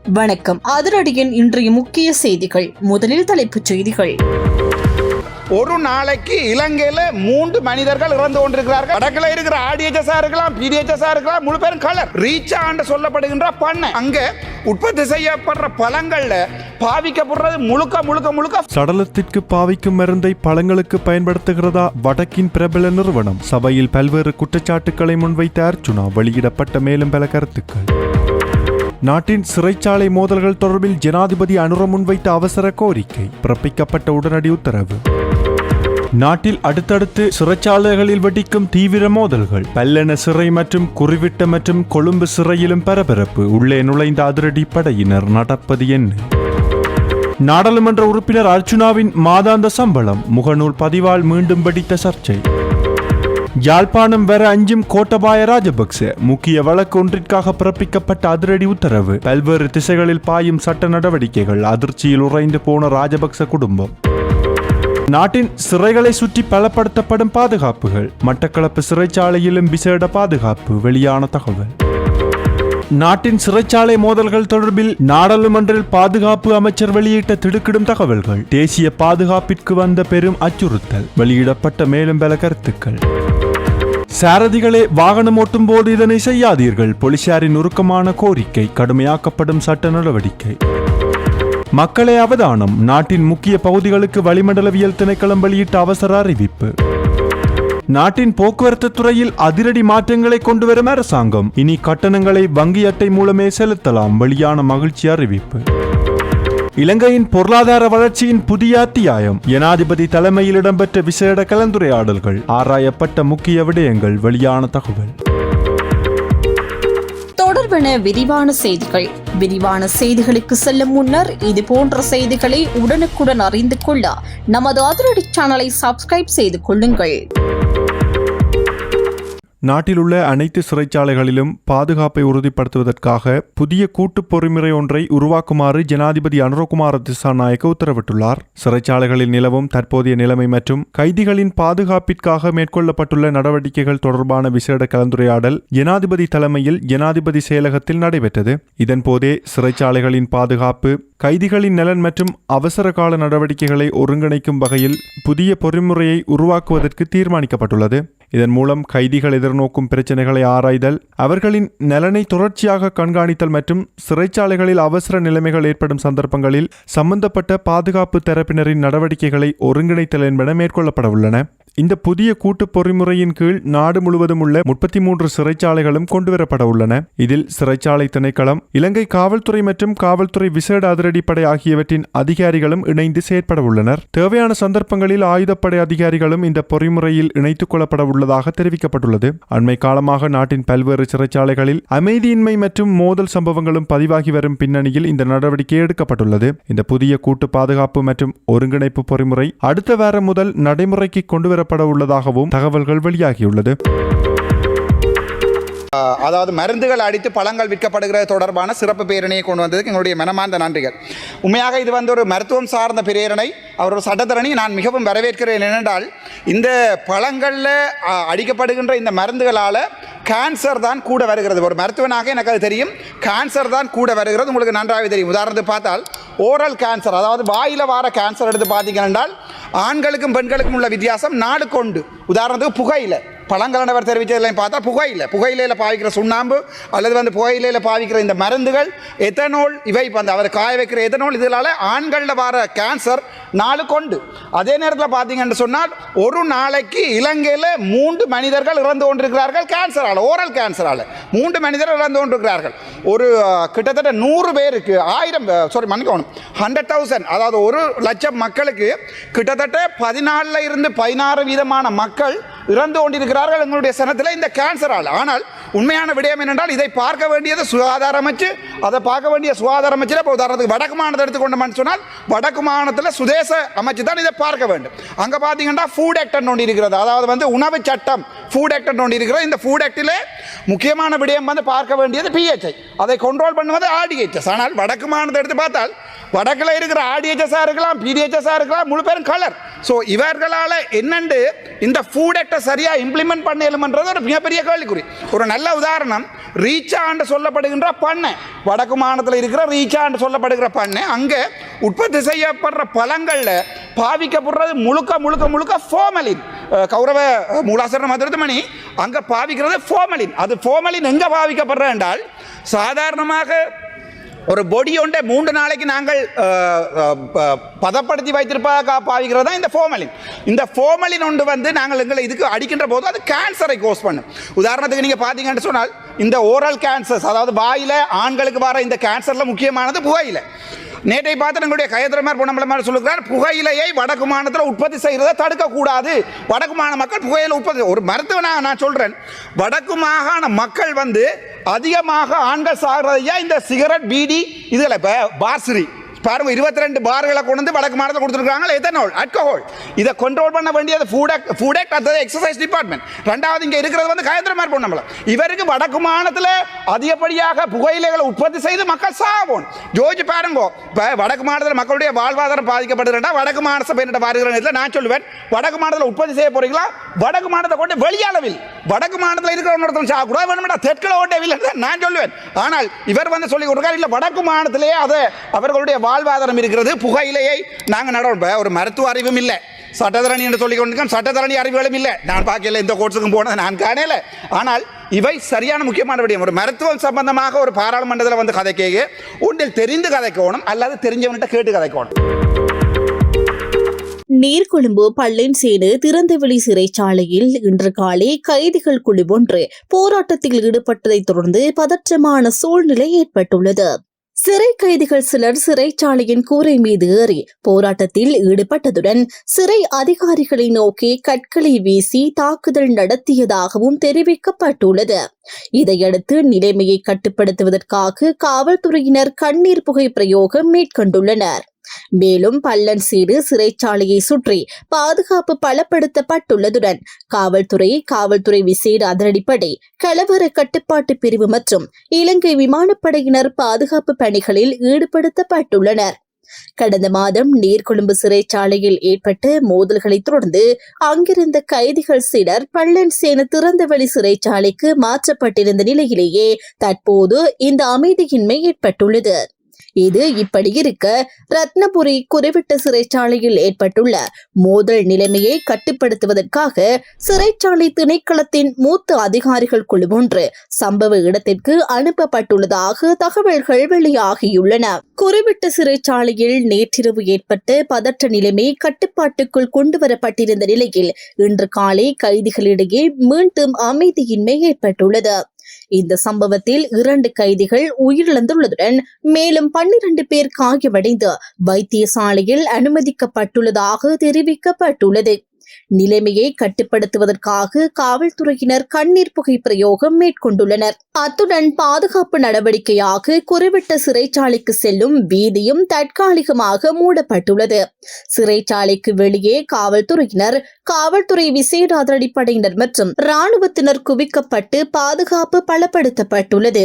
வணக்கம். அதிரடியின் இன்றைய முக்கிய செய்திகள். முதலில் தலைப்புச் செய்திகள். ஒரு நாளைக்கு இலங்கையில 3 மனிதர்கள் இறந்து கொண்டிருக்கிறார்கள். வடக்குல இருக்கிற ஆர்டிஎச்எஸ் இருக்கலாம், பிடிஎச்எஸ் இருக்கலாம், முழு பேரும் கலர் ரீச்சா என்று சொல்லப்படுகின்ற பண்ணை. அங்க உற்பத்தி செய்யப்படுற பழங்கள்ல பாவிக்கப்படுறது முழுக்க சடலத்திற்கு பாவிக்கும் மருந்தை பழங்களுக்கு பயன்படுத்துகிறதா வடக்கின் பிரபல நிறுவனம். சபையில் பல்வேறு குற்றச்சாட்டுக்களை முன்வைத்த அர்ச்சுனா. வெளியிடப்பட்ட மேலும் பல கருத்துக்கள். நாட்டின் சிறைச்சாலை மோதல்கள் தொடர்பில் ஜனாதிபதி அனுர முன்வைத்த அவசர கோரிக்கை. பிறப்பிக்கப்பட்ட உடனடி உத்தரவு. நாட்டில் அடுத்தடுத்து சிறைச்சாலைகளில் வெடிக்கும் தீவிர மோதல்கள். பல்லென சிறை மற்றும் குறிவிட்ட மற்றும் கொழும்பு சிறையிலும் பரபரப்பு. உள்ளே நுழைந்த அதிரடி படையினர். நடப்பது என்ன? நாடாளுமன்ற உறுப்பினர் அர்ச்சுனாவின் மாதாந்த சம்பளம். முகநூல் பதிவால் மீண்டும் வெடித்த சர்ச்சை. யாழ்ப்பாணம் வர அஞ்சும் கோட்டபாய ராஜபக்ச. முக்கிய வழக்கு ஒன்றிற்காக பிறப்பிக்கப்பட்ட அதிரடி உத்தரவு. பல்வேறு திசைகளில் பாயும் சட்ட நடவடிக்கைகள். அதிர்ச்சியில் உறைந்து போன ராஜபக்ச குடும்பம். நாட்டின் சிறைகளை சுற்றி பலப்படுத்தப்படும் பாதுகாப்புகள். மட்டக்களப்பு சிறைச்சாலையிலும் விசேட பாதுகாப்பு. வெளியான தகவல். நாட்டின் சிறைச்சாலை மோதல்கள் தொடர்பில் நாடாளுமன்றில் பாதுகாப்பு அமைச்சர் வெளியிட்ட திடுக்கிடும் தகவல்கள். தேசிய பாதுகாப்பிற்கு வந்த பெரும் அச்சுறுத்தல். வெளியிடப்பட்ட மேலும் பல கருத்துக்கள். சாரதிகளே, வாகனம் ஓட்டும் போது இதனை செய்யாதீர்கள். போலீசாரின் உருக்கமான கோரிக்கை. கடுமையாக்கப்படும் சட்ட நடவடிக்கை. மக்களே அவதானம். நாட்டின் முக்கிய பகுதிகளுக்கு வளிமண்டலவியல் திணைக்களம் வெளியிட்ட அவசர அறிவிப்பு. நாட்டின் போக்குவரத்து துறையில் அதிரடி மாற்றங்களை கொண்டுவரும் அரசாங்கம். இனி கட்டணங்களை வங்கி அட்டை மூலமே செலுத்தலாம். வெளியான மகிழ்ச்சி அறிவிப்பு. இலங்கையின் பொருளாதார வளர்ச்சியின் புதிய அத்தியாயம். ஜனாதிபதி தலைமையில் இடம்பெற்ற விசேட கலந்துரையாடல்கள். ஆராயப்பட்ட முக்கிய விடயங்கள். வெளியான தகவல். தொடர்பென விரிவான செய்திகள். விரிவான செய்திகளுக்கு செல்லும் முன்னர் இது போன்ற செய்திகளை உடனுக்குடன் அறிந்து கொள்ள நமது அதிரடி சேனலை சப்ஸ்கிரைப் செய்து கொள்ளுங்கள். நாட்டில் உள்ள அனைத்து சிறைச்சாலைகளிலும் பாதுகாப்பை உறுதிப்படுத்துவதற்காக புதிய கூட்டு பொறிமுறை ஒன்றை உருவாக்குமாறு ஜனாதிபதி அனுரகுமார திசாநாயக்க உத்தரவிட்டுள்ளார். சிறைச்சாலைகளில் நிலவும் தற்போதைய நிலைமை மற்றும் கைதிகளின் பாதுகாப்பிற்காக மேற்கொள்ளப்பட்டுள்ள நடவடிக்கைகள் தொடர்பான விசேட கலந்துரையாடல் ஜனாதிபதி தலைமையில் ஜனாதிபதி செயலகத்தில் நடைபெற்றது. இதன்போதே சிறைச்சாலைகளின் பாதுகாப்பு, கைதிகளின் நலன் மற்றும் அவசர கால நடவடிக்கைகளை ஒருங்கிணைக்கும் வகையில் புதிய பொறிமுறையை உருவாக்குவதற்கு தீர்மானிக்கப்பட்டுள்ளது. இதன் மூலம் கைதிகள் எதிர்நோக்கும் பிரச்சனைகளை ஆராய்தல், அவர்களின் நலனை தொடர்ச்சியாக கண்காணித்தல் மற்றும் சிறைச்சாலைகளில் அவசர நிலைமைகள் ஏற்படும் சந்தர்ப்பங்களில் சம்பந்தப்பட்ட பாதுகாப்பு தரப்பினரின் நடவடிக்கைகளை ஒருங்கிணைத்தல் என்பன மேற்கொள்ளப்பட உள்ளன. இந்த புதிய கூட்டு பொறிமுறையின் கீழ் நாடு முழுவதும் உள்ள 33 சிறைச்சாலைகளும் கொண்டுவரப்பட உள்ளன. இதில் சிறைச்சாலை திணைக்களம், இலங்கை காவல்துறை மற்றும் காவல்துறை விசேட அதிரடிப்படை ஆகியவற்றின் அதிகாரிகளும் இணைந்து செயற்பட உள்ளனர். தேவையான சந்தர்ப்பங்களில் ஆயுதப்படை அதிகாரிகளும் இந்த பொறிமுறையில் இணைத்துக் கொள்ளப்பட உள்ளதாக தெரிவிக்கப்பட்டுள்ளது. அண்மை காலமாக நாட்டின் பல்வேறு சிறைச்சாலைகளில் அமைதியின்மை மற்றும் மோதல் சம்பவங்களும் பதிவாகி வரும் பின்னணியில் இந்த நடவடிக்கை எடுக்கப்பட்டுள்ளது. இந்த புதிய கூட்டு பாதுகாப்பு மற்றும் ஒருங்கிணைப்பு பொறிமுறை அடுத்த வாரம் முதல் நடைமுறைக்கு கொண்டுவரப்பட உள்ளதாகவும் தகவல்கள் வெளியாகியுள்ளது. அதாவது மருந்துகள் அடித்து பழங்கள் விற்கப்படுகிறது தொடர்பான சிறப்பு பேரணியை கொண்டு வந்ததுக்கு எங்களுடைய மனமார்ந்த நன்றிகள். உண்மையாக இது ஒரு மருத்துவம் சார்ந்த பிரேரணை. அவர் ஒரு சட்டத்தரணி. நான் மிகவும் வரவேற்கிறேன். ஏனென்றால் இந்த பழங்களில் அடிக்கப்படுகின்ற இந்த மருந்துகளால் கேன்சர் தான் கூட வருகிறது. ஒரு மருத்துவனாக எனக்கு அது தெரியும். கேன்சர் தான் கூட வருகிறது. உங்களுக்கு நன்றாகவே தெரியும். உதாரணத்துக்கு பார்த்தால் ஓரல் கேன்சர், அதாவது வாயில் வார கேன்சர் எடுத்து பார்த்தீங்கன்னா ஆண்களுக்கும் பெண்களுக்கும் உள்ள வித்தியாசம் நாடு கொண்டு. உதாரணத்துக்கு புகையிலை, பழங்களவர் தெரிவித்ததெல்லாம் பார்த்தா புகையிலையில் பாவிக்கிற சுண்ணாம்பு அல்லது புகையிலையில் பாவிக்கிற இந்த மருந்துகள், எத்தனால், இவை அவர் காய வைக்கிற எத்தனால், இதனால் ஆண்களில் வர கேன்சர் நாலு கொண்டு. அதே நேரத்தில் பார்த்தீங்கன்னு சொன்னால் ஒரு நாளைக்கு இலங்கையில் 3 மனிதர்கள் இறந்து கொண்டிருக்கிறார்கள் கேன்சரால், ஓரல் கேன்சரால் 3 மனிதர்கள் இறந்து கொண்டிருக்கிறார்கள். ஒரு கிட்டத்தட்ட 100 பேருக்கு 100,000 அதாவது 1,00,000 மக்களுக்கு கிட்டத்தட்ட 14 இருந்து 16 வீதமான மக்கள் இறந்து கொண்டிருக்கிறார்கள் எங்களுடைய சனத்தில் இந்த கேன்சரால். ஆனால் உண்மையான விடயம் என்னென்றால் இதை பார்க்க வேண்டியது சுகாதார அமைச்சு. அதை பார்க்க வேண்டிய சுகாதார அமைச்சில் இப்போ உதாரணத்துக்கு வடக்கு மாநிலத்தை எடுத்துக்கொண்டோம்னு சொன்னால் வடக்கு மாநிலத்தில் சுதேச அமைச்சு தான் இதை பார்க்க வேண்டும். அங்கே பார்த்தீங்கன்னா ஃபுட் ஆக்ட் ஒன்று இருக்கிறது, அதாவது உணவு சட்டம் ஃபுட் ஆக்ட் ஒன்று இருக்கிறது. இந்த ஃபுட் ஆக்டில் முக்கியமான விடயம் பார்க்க வேண்டியது பிஹெச்ஐ, அதை கண்ட்ரோல் பண்ணுவது ஆர்டிஹெச்எஸ். ஆனால் வடக்கு மாநிலத்தை எடுத்து பார்த்தால் வடக்கில் இருக்கிற ஆர்டிஹெச்எஸ்ஸாக இருக்கலாம், பிடிஹெச்எஸ்ஸாக இருக்கலாம், முழு பேரும் கலர் ஸோ இவர்களால் என்னண்டு இந்த ஃபுட் ஆக்டை சரியாக இம்ப்ளிமெண்ட் பண்ணலுமன்றது ஒரு மிகப்பெரிய கேள்விக்குறி. ஒரு நல்ல உதாரணம், ரீச்சாண்டு சொல்லப்படுகின்ற பண்ணை, வடக்கு மாநிலத்தில் இருக்கிற ரீச்சாண்டு சொல்லப்படுகிற பண்ணை, அங்கே உற்பத்தி செய்யப்படுற பழங்களில் பாவிக்கப்படுறது முழுக்க முழுக்க முழுக்க ஃபார்மலின். கௌரவ மூலாசரண மதுரமணி அங்கே பாவிக்கிறது ஃபார்மலின். அது ஃபார்மலின் எங்கே பாவிக்கப்படுற என்றால், சாதாரணமாக ஒரு பொடி ஒன்றை 3 நாளைக்கு நாங்கள் பதப்படுத்தி வைத்திருப்பதாக பாவிக்கிறது தான் இந்த ஃபார்மலின். இந்த ஃபார்மலின் ஒன்று வந்து நாங்கள் எங்களை இதுக்கு அடிக்கின்ற போது அது கேன்சரை கோஸ் பண்ணும். உதாரணத்துக்கு நீங்கள் பார்த்தீங்கன்னு சொன்னால் இந்த ஓரல் கேன்சர்ஸ், அதாவது வாயில் ஆண்களுக்கு வர இந்த கேன்சரில் முக்கியமானது புகையிலை. நேற்றை பார்த்து எங்களுடைய கையத்திரமார் பொன்னம்பலமார் சொல்லுகிறார், புகையிலையை வடக்கு மாநிலத்தில் உற்பத்தி செய்கிறத தடுக்கக்கூடாது. வடக்கு மாகாண மக்கள் புகையிலை உற்பத்தி, ஒரு மருத்துவனாக நான் சொல்கிறேன், வடக்கு மாகாண மக்கள் வந்து அதிகமாக ஆண்கள் சாகிறதையா இந்த சிகரெட், பீடி இதில். இப்போ பார்சரி பாருங்க, 22 பார்களை கொண்டு வந்து வடக்கு மாநிலத்தில் கொடுத்துருக்காங்க. எத்தனால் அல்கஹால், இதை கண்ட்ரோல் பண்ண வேண்டியது ஃபுட் ஆக்ட், அடுத்தது எக்ஸசைஸ் டிபார்ட்மெண்ட். ரெண்டாவது இங்கே இருக்கிறது வந்து கையத்திரமார் பொன்னம்பலம். இவருக்கு வடக்கு மாநிலத்தில் அதிகப்படியாக புகையிலைகளை உற்பத்தி செய்து மக்கள் சாகும். ஜோஜி பாருங்க, இப்போ வடக்கு மாநிலத்தில் மக்களுடைய வாழ்வாதாரம் பாதிக்கப்படுகிறா. வடக்கு மாநில சபை பாருகிற நான் சொல்லுவேன், வடக்கு மாநிலத்தில் உற்பத்தி செய்ய போறீங்களா, வடக்கு மாநிலத்தை கொண்டு வெளியளவில் வடக்கு மாநிலத்தில் இருக்கிற சாப்பிட தெற்கில் ஓட்டவில்லை நான் சொல்லுவேன். ஆனால் இவர் வந்து சொல்லி கொடுக்காரு, இல்லை வடக்கு மாநிலத்திலேயே அதை அவர்களுடைய வாழ்வாதாரம் இருக்கிறது, புகையிலையை நாங்கள் நடப்ப. ஒரு மருத்துவ அறிவும் இல்லை, சட்டத்தரணி என்று சொல்லிக் கொண்டிருக்கோம், சட்டத்தரணி அறிவுகளும் இல்லை. நான் பார்க்கல, இந்த கோர்ஸுக்கும் போனது நான் காணல. ஆனால் இவை சரியான முக்கியமான விடயம். ஒரு மருத்துவம் சம்பந்தமாக ஒரு பாராளுமன்றத்தில் வந்து கதைக்க ஒன்றில் தெரிந்து கதைக்கணும், அல்லது தெரிஞ்சவன்கிட்ட கேட்டு கதைக்கணும். நீர்கொழும்பு பள்ளன்சேன திறந்தவெளி சிறைச்சாலையில் இன்று காலை கைதிகள் குழு ஒன்று போராட்டத்தில் ஈடுபட்டதைத் தொடர்ந்து பதற்றமான சூழ்நிலை ஏற்பட்டுள்ளது. சிறை கைதிகள் சிலர் சிறைச்சாலையின் கூரை மீது ஏறி போராட்டத்தில் ஈடுபட்டதுடன் சிறை அதிகாரிகளை நோக்கி கற்களை வீசி தாக்குதல் நடத்தியதாகவும் தெரிவிக்கப்பட்டுள்ளது. இதையடுத்து நிலைமையை கட்டுப்படுத்துவதற்காக காவல்துறையினர் கண்ணீர் புகை பிரயோகம் மேற்கொண்டுள்ளனர். மேலும் பள்ளன்சேடு சிறைச்சாலையை சுற்றி பாதுகாப்பு பலப்படுத்தப்பட்டுள்ளதுடன் காவல்துறை விசேட அதிரடிப்படை, கலவர கட்டுப்பாட்டு பிரிவு மற்றும் இலங்கை விமானப்படையினர் பாதுகாப்பு பணிகளில் ஈடுபடுத்தப்பட்டுள்ளனர். கடந்த மாதம் நீர்கொழும்பு சிறைச்சாலையில் ஏற்பட்ட மோதல்களைத் தொடர்ந்து அங்கிருந்த கைதிகள் சிலர் பள்ளன்சேன திறந்தவெளி சிறைச்சாலைக்கு மாற்றப்பட்டிருந்த நிலையிலேயே தற்போது இந்த அமைதியின்மை ஏற்பட்டுள்ளது. இது இப்படி இருக்க, ரத்னபுரி குறிவிட்ட சிறைச்சாலையில் ஏற்பட்டுள்ள மோதல் நிலைமையை கட்டுப்படுத்துவதற்காக சிறைச்சாலை திணைக்களத்தின் மூத்த அதிகாரிகள் குழு ஒன்று சம்பவ இடத்திற்கு அனுப்பப்பட்டுள்ளதாக தகவல்கள் வெளியாகியுள்ளன. குறிவிட்ட சிறைச்சாலையில் நேற்றிரவு ஏற்பட்ட பதற்ற நிலைமை கட்டுப்பாட்டுக்குள் கொண்டுவரப்பட்டிருந்த நிலையில் இன்று காலை கைதிகளிடையே மீண்டும் அமைதியின்மை ஏற்பட்டுள்ளது. இந்த சம்பவத்தில் 2 கைதிகள் உயிரிழந்துள்ளதுடன் மேலும் 12 பேர் காயமடைந்து வைத்தியசாலையில் அனுமதிக்கப்பட்டுள்ளதாக தெரிவிக்கப்பட்டுள்ளது. நிலைமையை கட்டுப்படுத்துவதற்காக காவல்துறையினர் கண்ணீர் புகை பிரயோகம் மேற்கொண்டுள்ளனர். அத்துடன் பாதுகாப்பு நடவடிக்கையாக குறிவிட்ட சிறைச்சாலைக்கு செல்லும் வீதியும் தற்காலிகமாக மூடப்பட்டுள்ளது. சிறைச்சாலைக்கு வெளியே காவல்துறையினர், காவல்துறை விசேட அதிரடிப்படையினர் மற்றும் இராணுவத்தினர் குவிக்கப்பட்டு பாதுகாப்பு பலப்படுத்தப்பட்டுள்ளது.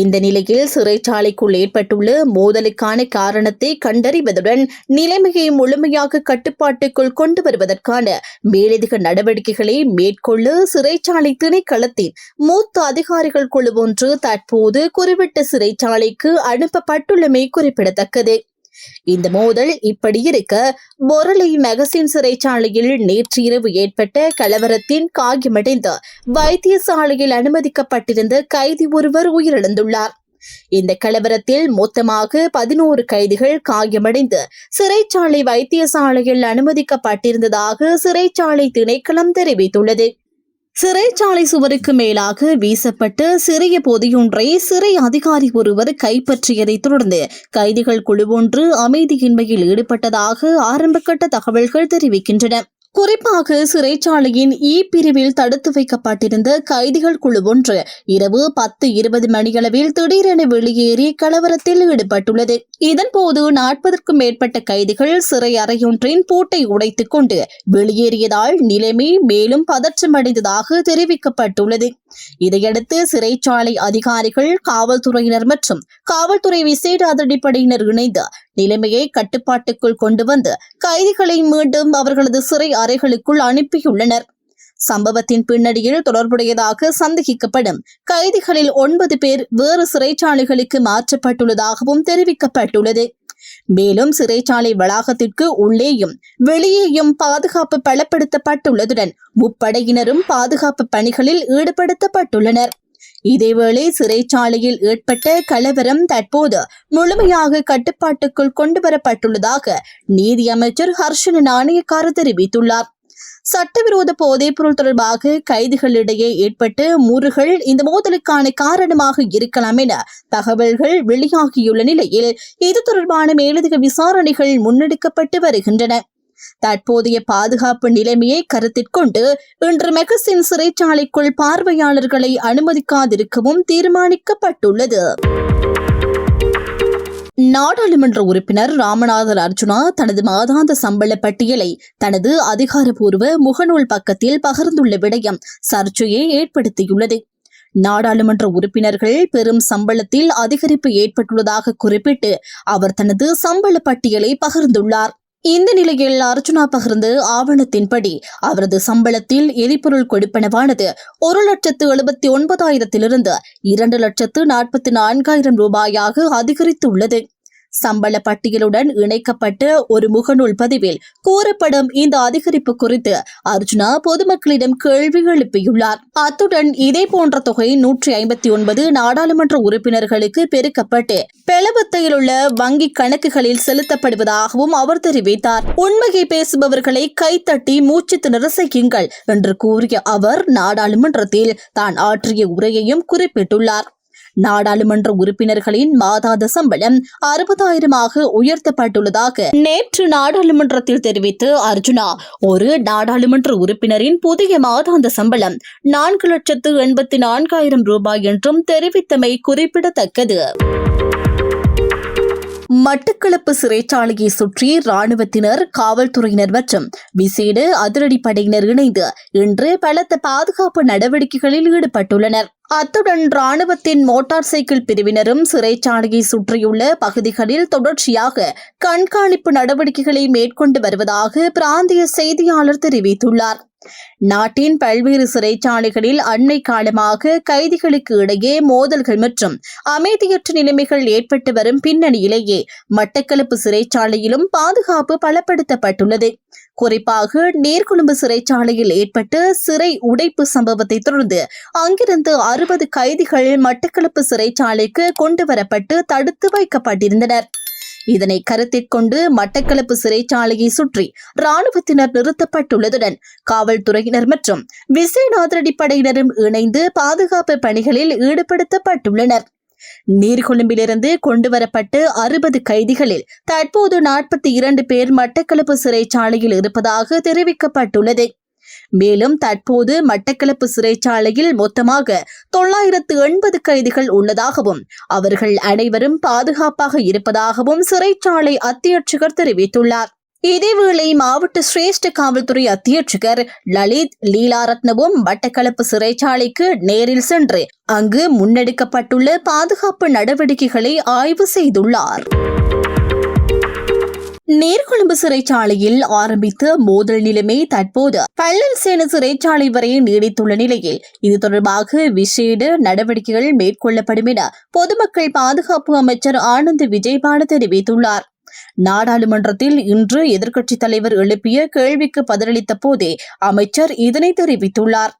இந்த நிலையில் சிறைச்சாலைக்குள் ஏற்பட்டுள்ள மோதலுக்கான காரணத்தை கண்டறிவதுடன் நிலைமையை முழுமையாக கட்டுப்பாட்டுக்குள் கொண்டு வருவதற்கான மேலதிக நடவடிக்கைகளை மேற்கொள்ள சிறைச்சாலை திணைக்களத்தின் மூத்த அதிகாரிகள் குழு ஒன்று தற்போது குறிவிட்ட சிறைச்சாலைக்கு அனுப்பப்பட்டுள்ளமை குறிப்பிடத்தக்கது. இந்த மோதல் இப்படி இருக்க, பொரளை மெகசின் சிறைச்சாலையில் நேற்று இரவு ஏற்பட்ட கலவரத்தின் காயமடைந்து வைத்தியசாலையில் அனுமதிக்கப்பட்டிருந்த கைதி ஒருவர் உயிரிழந்துள்ளார். இந்த கலவரத்தில் மொத்தமாக 11 கைதிகள் காயமடைந்து சிறைச்சாலை வைத்தியசாலையில் அனுமதிக்கப்பட்டிருந்ததாக சிறைச்சாலை திணைக்களம் தெரிவித்துள்ளது. சிறைச்சாலை சுவருக்கு மேலாக வீசப்பட்ட சிறிய பொதியொன்றை சிறை அதிகாரி ஒருவர் கைப்பற்றியதைத் தொடர்ந்து கைதிகள் குழு ஒன்று அமைதியின்மையில் ஈடுபட்டதாக ஆரம்பகட்ட தகவல்கள் தெரிவிக்கின்றன. குறிப்பாக சிறைச்சாலையின் பிரிவில் தடுத்து வைக்கப்பட்டிருந்த கைதிகள் குழு ஒன்று இரவு 10:20 மணியளவில் திடீரென வெளியேறி கலவரத்தில் ஈடுபட்டுள்ளது. இதன்போது 40க்கும் மேற்பட்ட கைதிகள் சிறை அறையொன்றின் பூட்டை உடைத்துக் கொண்டு வெளியேறியதால் நிலைமை மேலும் பதற்றமடைந்ததாக தெரிவிக்கப்பட்டுள்ளது. இதையடுத்து சிறைச்சாலை அதிகாரிகள், காவல்துறையினர் மற்றும் காவல்துறை விசேட அதிரடிப்படையினர் இணைந்து நிலைமையை கட்டுப்பாட்டுக்குள் கொண்டு வந்து கைதிகளை மீண்டும் அவர்களது சிறை அறைகளுக்குள் அனுப்பியுள்ளனர். சம்பவத்தின் பின்னணியில் தொடர்புடையதாக சந்தேகிக்கப்படும் கைதிகளில் 9 பேர் வேறு சிறைச்சாலைகளுக்கு மாற்றப்பட்டுள்ளதாகவும் தெரிவிக்கப்பட்டுள்ளது. மேலும் சிறைச்சாலை வளாகத்திற்கு உள்ளேயும் வெளியேயும் பாதுகாப்பு பலப்படுத்தப்பட்டுள்ளதுடன் முப்படையினரும் பாதுகாப்பு பணிகளில் ஈடுபடுத்தப்பட்டுள்ளனர். இதேவேளை சிறைச்சாலையில் ஏற்பட்ட கலவரம் தற்போது முழுமையாக கட்டுப்பாட்டுக்குள் கொண்டுவரப்பட்டுள்ளதாக நீதி அமைச்சர் ஹர்ஷன நாணயக்கார தெரிவித்துள்ளார். சட்டவிரோத போதைப்பொருள் தொடர்பாக கைதிகளிடையே ஏற்பட்ட முறுகல் இந்த மோதலுக்கான காரணமாக இருக்கலாம் என தகவல்கள் வெளியாகியுள்ள நிலையில் இது தொடர்பான மேலதிக விசாரணைகள் முன்னெடுக்கப்பட்டு வருகின்றன. தற்போதைய பாதுகாப்பு நிலைமையை கருத்திற்கொண்டு இன்று மெகசின் சிறைச்சாலைக்குள் பார்வையாளர்களை அனுமதிக்காதிருக்கவும் தீர்மானிக்கப்பட்டுள்ளது. நாடாளுமன்ற உறுப்பினர் ராமநாதன் அர்ஜுனா தனது மாதாந்த சம்பள பட்டியலை தனது அதிகாரப்பூர்வ முகநூல் பக்கத்தில் பகிர்ந்துள்ள விடயம் சர்ச்சையை ஏற்படுத்தியுள்ளது. நாடாளுமன்ற உறுப்பினர்கள் பெரும் சம்பளத்தில் அதிகரிப்பு ஏற்பட்டுள்ளதாக குறிப்பிட்டு அவர் தனது சம்பள பட்டியலை பகிர்ந்துள்ளார். இந்த நிலையில் அர்ஜுனா பகிர்ந்து ஆவணத்தின்படி அவரது சம்பளத்தில் எரிபொருள் கொடுப்பனவானது 1,79,000 2,44,000 ரூபாயாக அதிகரித்துள்ளது. சம்பள பட்டியலுடன் இணைக்கப்பட்ட ஒரு முகநூல் பதிவில் கூறப்படும் இந்த அதிகரிப்பு குறித்து அர்ஜுனா பொதுமக்களிடம் கேள்வி எழுப்பியுள்ளார். அத்துடன் இதே போன்ற தொகை 159 நாடாளுமன்ற உறுப்பினர்களுக்கு பெருக்கப்பட்டு பெலபத்தையில் உள்ள வங்கி கணக்குகளில் செலுத்தப்படுவதாகவும் அவர் தெரிவித்தார். உண்மையை பேசுபவர்களை கைத்தட்டி மூச்சு திணற செய்யுங்கள் என்று கூறிய அவர் நாடாளுமன்றத்தில் தான் ஆற்றிய உரையையும் குறிப்பிட்டுள்ளார். நாடாளுமன்ற உறுப்பினர்களின் மாதாந்த சம்பளம் 60,000 உயர்த்தப்பட்டுள்ளதாக நேற்று நாடாளுமன்றத்தில் தெரிவித்து அர்ஜுனா ஒரு நாடாளுமன்ற உறுப்பினரின் புதிய மாதாந்த சம்பளம் 4,84,000 ரூபாய் என்றும் தெரிவித்தமை குறிப்பிடத்தக்கது. மட்டக்களப்பு சிறைச்சாலையை சுற்றி ராணுவத்தினர், காவல்துறையினர் மற்றும் விசேட அதிரடிப்படையினர் இணைந்து இன்று பலத்த பாதுகாப்பு நடவடிக்கைகளில் ஈடுபட்டுள்ளனர். அத்துடன் ராணுவத்தின் மோட்டார் சைக்கிள் பிரிவினரும் சிறைச்சாலையை சுற்றியுள்ள பகுதிகளில் தொடர்ச்சியாக கண்காணிப்பு நடவடிக்கைகளை மேற்கொண்டு வருவதாக பிராந்திய செய்தியாளர் தெரிவித்துள்ளார். நாட்டின் பல்வேறு சிறைச்சாலைகளில் அண்மை காலமாக கைதிகளுக்கு இடையே மோதல்கள் மற்றும் அமைதியற்ற நிலைமைகள் ஏற்பட்டு வரும் பின்னணியிலேயே மட்டக்களப்பு சிறைச்சாலையிலும் பாதுகாப்பு பலப்படுத்தப்பட்டுள்ளது. குறிப்பாக நீர்கொழும்பு சிறைச்சாலையில் ஏற்பட்ட சிறை உடைப்பு சம்பவத்தை தொடர்ந்து அங்கிருந்து 60 கைதிகள் மட்டக்களப்பு சிறைச்சாலைக்கு கொண்டுவரப்பட்டு தடுத்து வைக்கப்பட்டிருந்தனர். இதனை கருத்திற்கொண்டு மட்டக்களப்பு சிறைச்சாலையை சுற்றி ராணுவத்தினர் நிறுத்தப்பட்டுள்ளதுடன் காவல்துறையினர் மற்றும் விசேட அதிரடிப்படையினரும் இணைந்து பாதுகாப்பு பணிகளில் ஈடுபடுத்தப்பட்டுள்ளனர். நீர்கொழும்பிலிருந்து கொண்டுவரப்பட்ட 60 கைதிகளில் தற்போது 42 பேர் மட்டக்களப்பு சிறைச்சாலையில் இருப்பதாக தெரிவிக்கப்பட்டுள்ளது. மேலும் தற்போது மட்டக்களப்பு சிறைச்சாலையில் மொத்தமாக 980 கைதிகள் உள்ளதாகவும் அவர்கள் அனைவரும் பாதுகாப்பாக இருப்பதாகவும் சிறைச்சாலை அத்தியட்சகர் தெரிவித்துள்ளார். இதேவேளை மாவட்ட சிரேஷ்ட காவல்துறை அத்தியட்சகர் லலித் லீலாரத்னவும் மட்டக்களப்பு சிறைச்சாலைக்கு நேரில் சென்று அங்கு முன்னெடுக்கப்பட்டுள்ள பாதுகாப்பு நடவடிக்கைகளை ஆய்வு செய்துள்ளார். நீர்கொழும்பு சிறைச்சாலையில் ஆரம்பித்த மோதல் நிலைமை தற்போது பள்ளல்சேன சிறைச்சாலை வரை நீடித்துள்ள நிலையில் இது தொடர்பாக விசேட நடவடிக்கைகள் மேற்கொள்ளப்படும் என பொதுமக்கள் பாதுகாப்பு அமைச்சர் ஆனந்த் விஜயபால தெரிவித்துள்ளார். நாடாளுமன்றத்தில் இன்று எதிர்க்கட்சித் தலைவர் எழுப்பிய கேள்விக்கு பதிலளித்த போதே அமைச்சர் இதனை தெரிவித்துள்ளார்.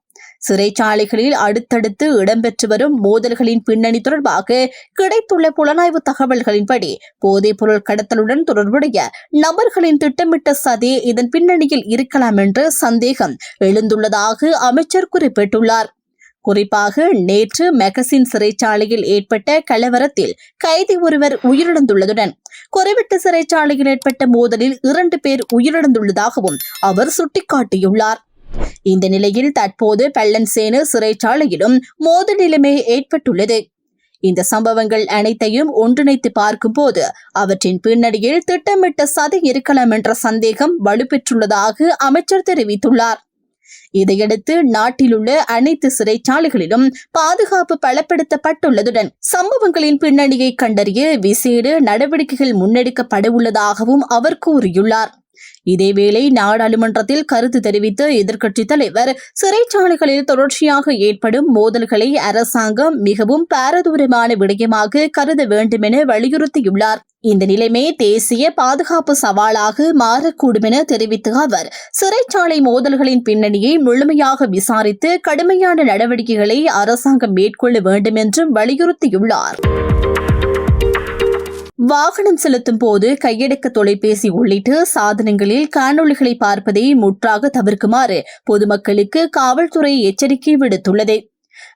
சிறைச்சாலைகளில் அடுத்தடுத்து இடம்பெற்று வரும் மோதல்களின் பின்னணி தொடர்பாக கிடைத்துள்ள புலனாய்வு தகவல்களின்படி போதைப்பொருள் கடத்தலுடன் தொடர்புடைய நபர்களின் திட்டமிட்ட சதி இதன் பின்னணியில் இருக்கலாம் என்ற சந்தேகம் எழுந்துள்ளதாக அமைச்சர் குறிப்பிட்டுள்ளார். குறிப்பாக நேற்று மெகசின் சிறைச்சாலையில் ஏற்பட்ட கலவரத்தில் கைதி ஒருவர் உயிரிழந்துள்ளதுடன் குறிப்பிட்ட சிறைச்சாலையில் ஏற்பட்ட மோதலில் 2 பேர் உயிரிழந்துள்ளதாகவும் அவர் சுட்டிக்காட்டியுள்ளார். இந்த நிலையில் தற்போது பள்ளன்சேன சிறைச்சாலையிலும் மோதல் நிலைமை ஏற்பட்டுள்ளது. இந்த சம்பவங்கள் அனைத்தையும் ஒன்றிணைத்து பார்க்கும்போது அவற்றின் பின்னணியில் திட்டமிட்ட சதி இருக்கலாம் என்ற சந்தேகம் வலுப்பெற்றுள்ளதாக அமைச்சர் தெரிவித்துள்ளார். இதையடுத்து நாட்டில் உள்ள அனைத்து சிறைச்சாலைகளிலும் பாதுகாப்பு பலப்படுத்தப்பட்டுள்ளதுடன் சம்பவங்களின் பின்னணியை கண்டறிய விசேட நடவடிக்கைகள் முன்னெடுக்கப்பட உள்ளதாகவும் அவர் கூறியுள்ளார். இதேவேளை நாடாளுமன்றத்தில் கருத்து தெரிவித்த எதிர்க்கட்சித் தலைவர் சிறைச்சாலைகளில் தொடர்ச்சியாக ஏற்படும் மோதல்களை அரசாங்கம் மிகவும் பாரதூரமான விடயமாக கருத வேண்டும் என வலியுறுத்தியுள்ளார். இந்த நிலைமை தேசிய பாதுகாப்பு சவாலாக மாறக்கூடும் என தெரிவித்த அவர் சிறைச்சாலை மோதல்களின் பின்னணியை முழுமையாக விசாரித்து கடுமையான நடவடிக்கைகளை அரசாங்கம் மேற்கொள்ள வேண்டும் என்றும் வலியுறுத்தியுள்ளார். வாகனம் செலுத்தும் போது கையடக்க தொலைபேசி உள்ளிட்ட சாதனங்களில் காணொளிகளை பார்ப்பதை முற்றாக தவிர்க்குமாறு பொதுமக்களுக்கு காவல்துறை எச்சரிக்கை விடுத்துள்ளது.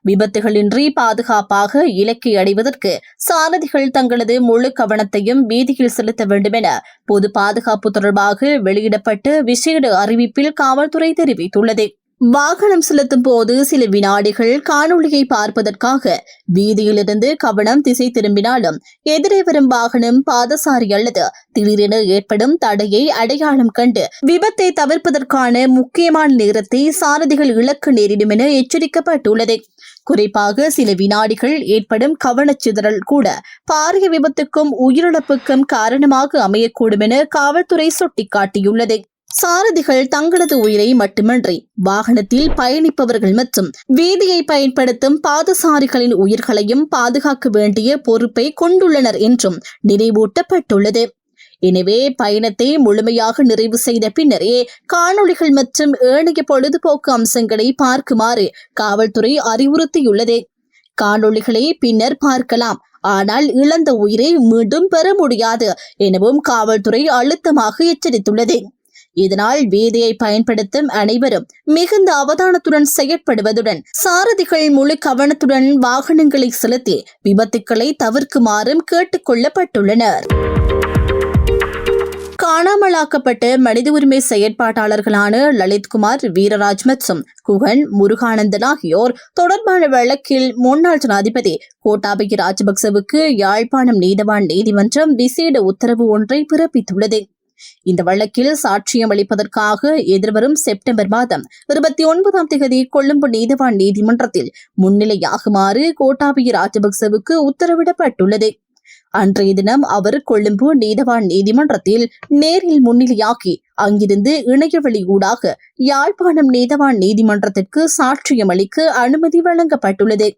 விபத்துகளின்றி பாதுகாப்பாக இலக்கை அடைவதற்கு சாரதிகள் தங்களது முழு கவனத்தையும் வீதியில் செலுத்த வேண்டும் என பொது பாதுகாப்பு தொடர்பாக வெளியிடப்பட்ட விசேட அறிவிப்பில் காவல்துறை தெரிவித்துள்ளது. வாகனம் செலுத்தும் போது சில வினாடிகள் காணொளியை பார்ப்பதற்காக வீதியிலிருந்து கவனம் திசை திரும்பினாலும் எதிரே வரும் வாகனம் பாதசாரி அல்லது திடீரென ஏற்படும் தடையை அடையாளம் கண்டு விபத்தை தவிர்ப்பதற்கான முக்கியமான நேரத்தை சாரதிகள் இழக்க நேரிடும் என எச்சரிக்கப்பட்டுள்ளது. குறிப்பாக சில வினாடிகள் ஏற்படும் கவனச்சிதறல் கூட பாரிய விபத்துக்கும் உயிரிழப்புக்கும் காரணமாக அமையக்கூடும் என காவல்துறை சுட்டிக்காட்டியுள்ளது. சாரதிகள் தங்களது உயிரை மட்டுமன்றி வாகனத்தில் பயணிப்பவர்கள் மற்றும் வீதியை பயன்படுத்தும் பாதசாரிகளின் உயிர்களையும் பாதுகாக்க வேண்டிய பொறுப்பை கொண்டுள்ளனர் என்றும் நினைவூட்டப்பட்டுள்ளது. எனவே பயணத்தை முழுமையாக நிறைவு செய்த பின்னரே காணொளிகள் மற்றும் ஏனைய பொழுதுபோக்கு அம்சங்களை பார்க்குமாறு காவல்துறை அறிவுறுத்தியுள்ளது. காணொளிகளை பின்னர் பார்க்கலாம், ஆனால் இழந்த உயிரை மீண்டும் பெற முடியாது எனவும் காவல்துறை அழுத்தமாக எச்சரித்துள்ளது. இதனால் வீதியை பயன்படுத்தும் அனைவரும் மிகுந்த அவதானத்துடன் செயற்படுவதுடன் சாரதிகள் முழு கவனத்துடன் வாகனங்களை செலுத்தி விபத்துக்களை தவிர்க்குமாறும் கேட்டுக் கொள்ளப்பட்டுள்ளனர். காணாமலாக்கப்பட்ட மனித உரிமை செயற்பாட்டாளர்களான லலித்குமார் வீரராஜ் மற்றும் குகன் முருகானந்தன் ஆகியோர் தொடர்பான வழக்கில் முன்னாள் ஜனாதிபதி கோட்டாபய ராஜபக்சவுக்கு யாழ்ப்பாணம் நீதவான் நீதிமன்றம் விசேட உத்தரவு ஒன்றை பிறப்பித்துள்ளது. இந்த வழக்கில் சாட்சியம் அளிப்பதற்காக எதிர்வரும் செப்டம்பர் மாதம் 29ஆம் தேதி கொழும்பு நீதவான் நீதிமன்றத்தில் முன்னிலையாகுமாறு கோட்டாபய ராஜபக்சவுக்கு உத்தரவிடப்பட்டுள்ளது. அன்றைய தினம் அவர் கொழும்பு நீதவான் நீதிமன்றத்தில் நேரில் முன்னிலையாகி அங்கிருந்து இணையவழி ஊடாக யாழ்ப்பாணம் நீதவான் நீதிமன்றத்திற்கு சாட்சியம் அளிக்க அனுமதி வழங்கப்பட்டுள்ளது.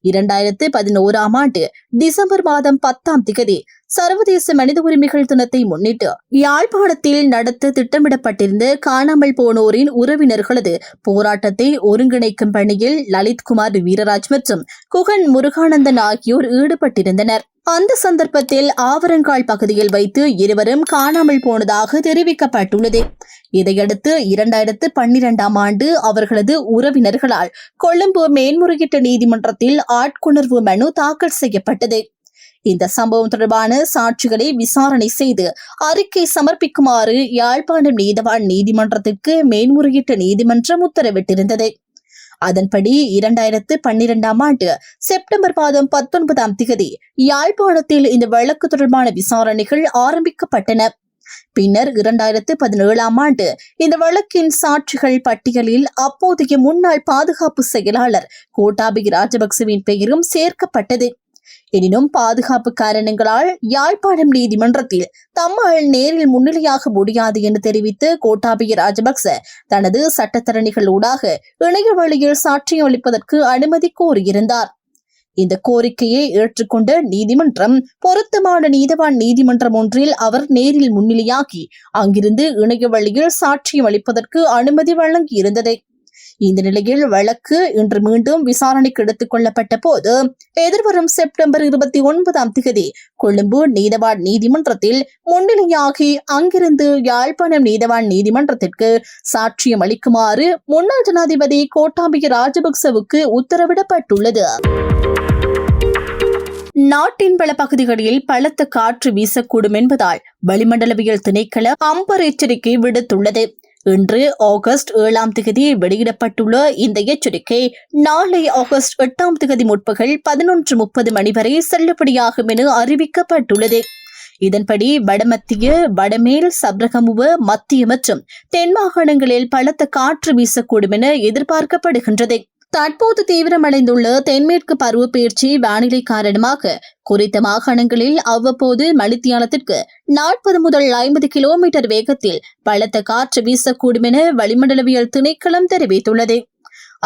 2011ஆம் ஆண்டு டிசம்பர் மாதம் 10ஆம் தேதி சர்வதேச மனித உரிமைகள் தினத்தை முன்னிட்டு யாழ்ப்பாணத்தில் நடத்த திட்டமிடப்பட்டிருந்த காணாமல் போனோரின் உறவினர்களது போராட்டத்தை ஒருங்கிணைக்கும் பணியில் லலித்குமார் வீரராஜ் மற்றும் குகன் முருகானந்தன் ஆகியோர் ஈடுபட்டிருந்தனர். அந்த சந்தர்ப்பத்தில் ஆவரங்கால் பகுதியில் வைத்து இருவரும் காணாமல் போனதாக தெரிவிக்கப்பட்டுள்ளது. இதையடுத்து 2012ஆம் ஆண்டு அவர்களது உறவினர்களால் கொழும்பு மேன்முறையீட்டு நீதிமன்றத்தில் ஆட்கொணர்வு மனு தாக்கல் செய்யப்பட்டது. இந்த சம்பவம் தொடர்பான சாட்சிகளை விசாரணை செய்து அறிக்கை சமர்ப்பிக்குமாறு யாழ்ப்பாணம் நீதவான் நீதிமன்றத்திற்கு மேன்முறையீட்டு நீதிமன்றம் உத்தரவிட்டிருந்தது. அதன்படி 2012ஆம் ஆண்டு செப்டம்பர் மாதம் 19ஆம் தேதி யாழ்ப்பாணத்தில் இந்த வழக்கு தொடர்பான விசாரணைகள் ஆரம்பிக்கப்பட்டன. பின்னர் 2017ஆம் ஆண்டு இந்த வழக்கின் சாட்சிகள் பட்டியலில் அப்போதைய முன்னாள் பாதுகாப்பு செயலாளர் கோட்டாபய ராஜபக்சவின் பெயரும் சேர்க்கப்பட்டது. எனினும் பாதுகாப்பு காரணங்களால் யாழ்ப்பாணம் நீதிமன்றத்தில் தம்மால் நேரில் முன்னிலையாக முடியாது என தெரிவித்து கோட்டாபய ராஜபக்ச தனது சட்டத்தரணிகள் ஊடாக இணைய வழியில் சாட்சியம் அளிப்பதற்கு அனுமதி கோரியிருந்தார். இந்த கோரிக்கையை ஏற்றுக்கொண்ட நீதிமன்றம் பொருத்தமான நீதவான் நீதிமன்றம் ஒன்றில் அவர் நேரில் முன்னிலையாகி அங்கிருந்து இணைய வழியில் சாட்சியம் அளிப்பதற்கு அனுமதி வழங்கியிருந்தது. இந்த நிலையில் வழக்கு இன்று மீண்டும் விசாரணைக்கு எடுத்துக் கொள்ளப்பட்ட போது எதிர்வரும் செப்டம்பர் 29ஆம் தேதி கொழும்பு நீதவான் நீதிமன்றத்தில் முன்னிலையாகி அங்கிருந்து யாழ்ப்பாணம் நீதவான் நீதிமன்றத்திற்கு சாட்சியம் அளிக்குமாறு முன்னாள் ஜனாதிபதி கோட்டாபய ராஜபக்சவுக்கு உத்தரவிடப்பட்டுள்ளது. நாட்டின் பல பகுதிகளில் பலத்த காற்று வீசக்கூடும் என்பதால் வளிமண்டலவியல் திணைக்களம் அம்பர் எச்சரிக்கை விடுத்துள்ளது. இன்று ஆகஸ்ட் 7ஆம் தேதி வெளியிடப்பட்டுள்ள இந்த எச்சரிக்கை நாளை ஆகஸ்ட் 8ஆம் தேதி முற்பகல் 11:30 மணி வரை செல்லுபடியாகும் என அறிவிக்கப்பட்டுள்ளது. இதன்படி வடமத்திய, வடமேல், சப்ரகமுவ, மத்திய மற்றும் தென் மாகாணங்களில் பலத்த காற்று வீசக்கூடும் என எதிர்பார்க்கப்படுகின்றது. தற்போது தீவிரமடைந்துள்ள தென்மேற்கு பருவப்பெயர்ச்சி வானிலை காரணமாக குறித்த மாகாணங்களில் அவ்வப்போது மணித்தியாலத்திற்கு 40 முதல் 50 கிலோமீட்டர் வேகத்தில் பலத்த காற்று வீசக்கூடும் என வளிமண்டலவியல் திணைக்களம் தெரிவித்துள்ளது.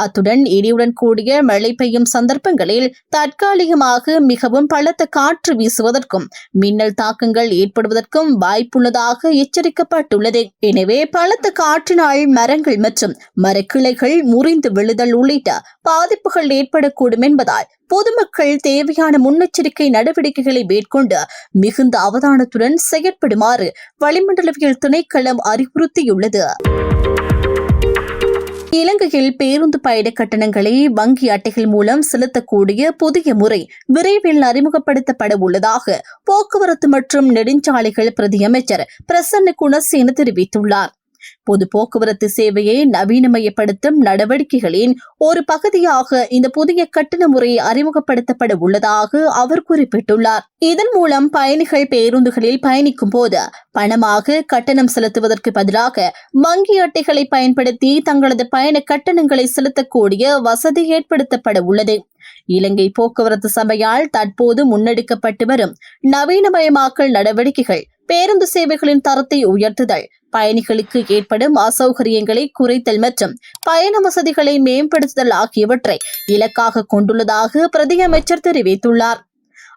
அத்துடன் இடியுடன் கூடிய மழை பெய்யும் சந்தர்ப்பங்களில் தற்காலிகமாக மிகவும் பலத்த காற்று வீசுவதற்கும் மின்னல் தாக்கங்கள் ஏற்படுவதற்கும் வாய்ப்புள்ளதாக எச்சரிக்கப்பட்டுள்ளது. எனவே பலத்த காற்றினால் மரங்கள் மற்றும் மரக்கிளைகள் முறிந்து விழுதல் உள்ளிட்ட பாதிப்புகள் ஏற்படக்கூடும் என்பதால் பொதுமக்கள் தேவையான முன்னெச்சரிக்கை நடவடிக்கைகளை மேற்கொண்டு மிகுந்த அவதானத்துடன் செயற்படுமாறு வளிமண்டலவியல் திணைக்களம் அறிவுறுத்தியுள்ளது. இலங்கையில் பேருந்து பயண கட்டணங்களை வங்கி அட்டைகள் மூலம் செலுத்தக்கூடிய புதிய முறை விரைவில் அறிமுகப்படுத்தப்பட உள்ளதாக போக்குவரத்து மற்றும் நெடுஞ்சாலைகள் பிரதியமைச்சர் பிரசன்ன குணசேன தெரிவித்துள்ளார். பொது போக்குவரத்து சேவையை நவீனமயப்படுத்தும் நடவடிக்கைகளின் ஒரு பகுதியாக இந்த புதிய கட்டண முறை அறிமுகப்படுத்தப்பட உள்ளதாக அவர் குறிப்பிட்டுள்ளார். இதன் மூலம் பயணிகள் பேருந்துகளில் பயணிக்கும் போது பணமாக கட்டணம் செலுத்துவதற்கு பதிலாக வங்கி அட்டைகளை பயன்படுத்தி தங்களது பயண கட்டணங்களை செலுத்தக்கூடிய வசதி ஏற்படுத்தப்பட உள்ளது. இலங்கை போக்குவரத்து சபையால் தற்போது முன்னெடுக்கப்பட்டு வரும் நவீனமயமாக்கல் நடவடிக்கைகள் பேருந்து சேவைகளின் தரத்தை உயர்த்துதல், பயணிகளுக்கு ஏற்படும் அசௌகரியங்களை குறைத்தல் மற்றும் பயண வசதிகளை மேம்படுத்துதல் ஆகியவற்றை இலக்காக கொண்டுள்ளதாக பிரதியமைச்சர் தெரிவித்துள்ளார்.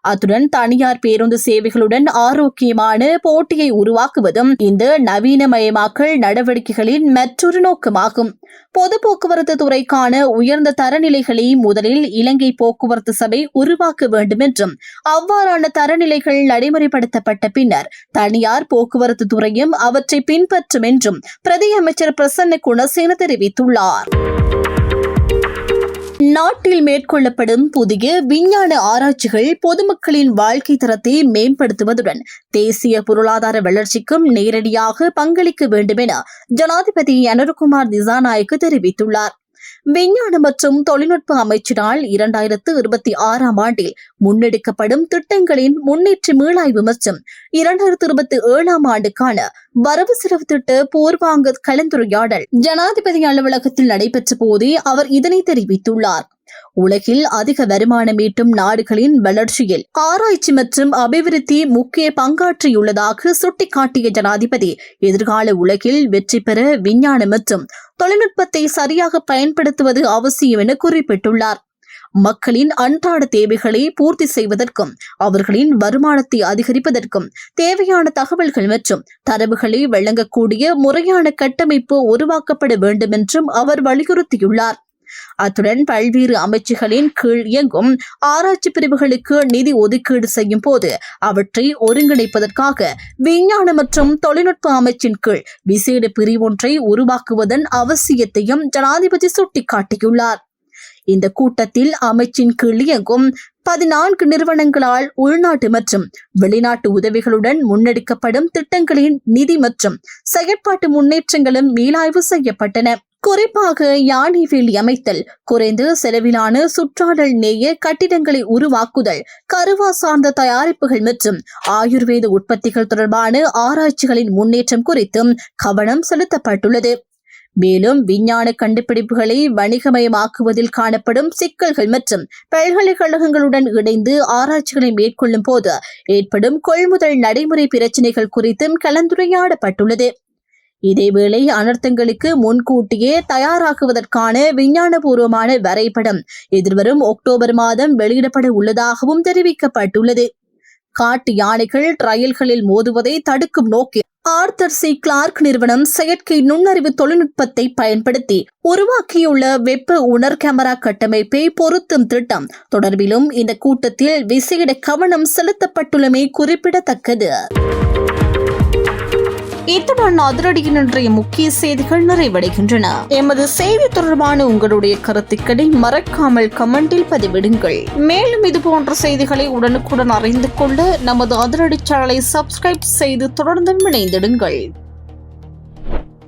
அத்துடன் தனியார் பேருந்து சேவைகளுடன் ஆரோக்கியமான போட்டியை உருவாக்குவதும் இந்த நவீனமயமாக்கல் நடவடிக்கைகளின் மற்றொரு நோக்கமாகும். பொது போக்குவரத்து துறைக்கான உயர்ந்த தரநிலைகளை முதலில் இலங்கை போக்குவரத்து சபை உருவாக்க வேண்டும் என்றும் அவ்வாறான தரநிலைகள் நடைமுறைப்படுத்தப்பட்ட பின்னர் தனியார் போக்குவரத்து துறையும் அவற்றை பின்பற்றும் என்றும் பிரதியமைச்சர் பிரசன்ன குணசேன தெரிவித்துள்ளார். நாட்டில் மேற்கொள்ளப்படும் புதிய விஞ்ஞான ஆராய்ச்சிகள் பொதுமக்களின் வாழ்க்கை தரத்தை மேம்படுத்துவதுடன் தேசிய பொருளாதார வளர்ச்சிக்கும் நேரடியாக பங்களிக்க வேண்டும் என ஜனாதிபதி அனுரகுமார் திசாநாயக்க தெரிவித்துள்ளார். விஞ்ஞான மற்றும் தொழில்நுட்ப அமைச்சினால் 2026ஆம் ஆண்டில் முன்னெடுக்கப்படும் திட்டங்களின் முன்னேற்ற மீளாய்வு மற்றும் 2027ஆம் ஆண்டுக்கான வரவு செலவு திட்ட பூர்வாங்க கலந்துரையாடல் ஜனாதிபதி அலுவலகத்தில் நடைபெற்ற போதே அவர் இதனை தெரிவித்துள்ளார். உலகில் அதிக வருமானம் ஈட்டும் நாடுகளின் வளர்ச்சியில் ஆராய்ச்சி மற்றும் அபிவிருத்தி முக்கிய பங்காற்றியுள்ளதாக சுட்டிக்காட்டிய ஜனாதிபதி எதிர்கால உலகில் வெற்றி பெற விஞ்ஞானம் மற்றும் தொழில்நுட்பத்தை சரியாக பயன்படுத்துவது அவசியம் என குறிப்பிட்டுள்ளார். மக்களின் அன்றாட தேவைகளை பூர்த்தி செய்வதற்கும் அவர்களின் வருமானத்தை அதிகரிப்பதற்கும் தேவையான தகவல்கள் மற்றும் தரவுகளை வழங்கக்கூடிய முறையான கட்டமைப்பு உருவாக்கப்பட வேண்டும் என்றும் அவர் வலியுறுத்தியுள்ளார். அத்துடன் பல்வேறு அமைச்சுகளின் கீழ் இயங்கும் ஆராய்ச்சி பிரிவுகளுக்கு நிதி ஒதுக்கீடு செய்யும் போது அவற்றை ஒருங்கிணைப்பதற்காக விஞ்ஞான மற்றும் தொழில்நுட்ப அமைச்சின் கீழ் விசேட பிரிவொன்றை உருவாக்குவதன் அவசியத்தையும் ஜனாதிபதி சுட்டிக்காட்டியுள்ளார். இந்த கூட்டத்தில் அமைச்சின் கீழ் இயங்கும் 14 நிறுவனங்களால் உள்நாட்டு மற்றும் வெளிநாட்டு உதவிகளுடன் முன்னெடுக்கப்படும் திட்டங்களின் நிதி மற்றும் செயற்பாட்டு முன்னேற்றங்களும் மீளாய்வு செய்யப்பட்டன. குறிப்பாக யானை வேலி அமைத்தல், குறைந்த செலவிலான சுற்றாடல் நேய கட்டிடங்களை உருவாக்குதல், கருவா சார்ந்த தயாரிப்புகள் மற்றும் ஆயுர்வேத உற்பத்திகள் தொடர்பான ஆராய்ச்சிகளின் முன்னேற்றம் குறித்தும் கவனம் செலுத்தப்பட்டுள்ளது. மேலும் விஞ்ஞான கண்டுபிடிப்புகளை வணிகமயமாக்குவதில் காணப்படும் சிக்கல்கள் மற்றும் பல்கலைக்கழகங்களுடன் இணைந்து ஆராய்ச்சிகளை மேற்கொள்ளும் போது ஏற்படும் கொள்முதல் நடைமுறை பிரச்சினைகள் குறித்தும் கலந்துரையாடப்பட்டுள்ளது. இதேவேளை அனர்த்தங்களுக்கு முன்கூட்டியே தயாராகுவதற்கான விஞ்ஞானபூர்வமான வரைபடம் எதிர்வரும் அக்டோபர் மாதம் வெளியிடப்பட உள்ளதாகவும் தெரிவிக்கப்பட்டுள்ளது. காட்டு யானைகள் ரயில்களில் மோதுவதை தடுக்கும் நோக்கில் ஆர்தர் சி கிளார்க் நிறுவனம் செயற்கை நுண்ணறிவு தொழில்நுட்பத்தை பயன்படுத்தி உருவாக்கியுள்ள வெப்ப உணர் கேமரா கட்டமைப்பை பொருத்தும் திட்டம் தொடர்பிலும் இந்த கூட்டத்தில் விசேட கவனம் செலுத்தப்பட்டுள்ளமை குறிப்பிடத்தக்கது. இத்துடன் அதிரடியின் இன்றைய முக்கிய செய்திகள் நிறைவடைகின்றன. எமது செய்தி தொடர்பான உங்களுடைய கருத்துக்களை மறக்காமல் கமெண்டில் பதிவிடுங்கள். மேலும் இதுபோன்ற செய்திகளை உடனுக்குடன் அறிந்து கொள்ள நமது அதிரடி சேனலை சப்ஸ்கிரைப் செய்து தொடர்ந்து இணைந்திடுங்கள்.